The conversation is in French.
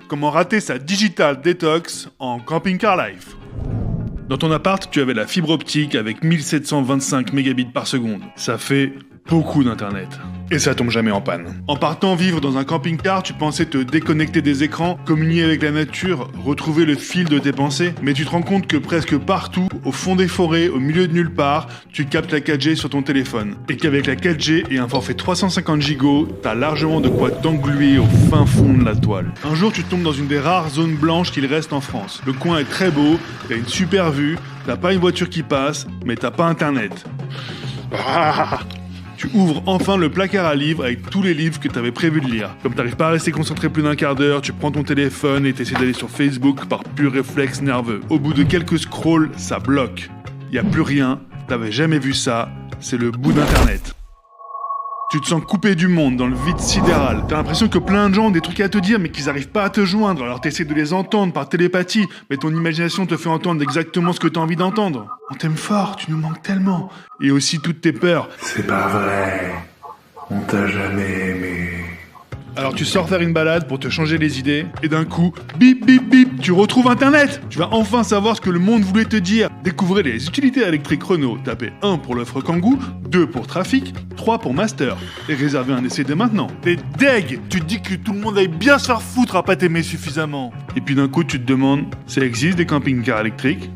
Comment rater sa digital detox en camping-car life. Dans ton appart, tu avais la fibre optique avec 1725 mégabits par seconde. Ça fait beaucoup d'internet. Et ça tombe jamais en panne. En partant vivre dans un camping-car, tu pensais te déconnecter des écrans, communier avec la nature, retrouver le fil de tes pensées, mais tu te rends compte que presque partout, au fond des forêts, au milieu de nulle part, tu captes la 4G sur ton téléphone. Et qu'avec la 4G et un forfait 350 Go, t'as largement de quoi t'engluer au fin fond de la toile. Un jour, tu tombes dans une des rares zones blanches qu'il reste en France. Le coin est très beau, t'as une super vue, t'as pas une voiture qui passe, mais t'as pas internet. Tu ouvres enfin le placard à livres avec tous les livres que t'avais prévu de lire. Comme t'arrives pas à rester concentré plus d'un quart d'heure, tu prends ton téléphone et t'essaies d'aller sur Facebook par pur réflexe nerveux. Au bout de quelques scrolls, ça bloque. Y a plus rien, t'avais jamais vu ça, c'est le bout d'internet. Tu te sens coupé du monde, dans le vide sidéral. T'as l'impression que plein de gens ont des trucs à te dire mais qu'ils arrivent pas à te joindre, alors t'essaies de les entendre par télépathie, mais ton imagination te fait entendre exactement ce que t'as envie d'entendre. On t'aime fort, tu nous manques tellement. Et aussi toutes tes peurs. C'est pas vrai, on t'a jamais aimé. Alors tu sors faire une balade pour te changer les idées, et d'un coup, bip bip bip, tu retrouves internet. Tu vas enfin savoir ce que le monde voulait te dire. Découvrez les utilités électriques Renault. Tapez 1 pour l'offre Kangoo, 2 pour trafic, 3 pour master. Et réservez un essai dès maintenant. T'es deg. Tu te dis que tout le monde aille bien se faire foutre à pas t'aimer suffisamment. Et puis d'un coup tu te demandes, ça existe des camping-cars électriques ?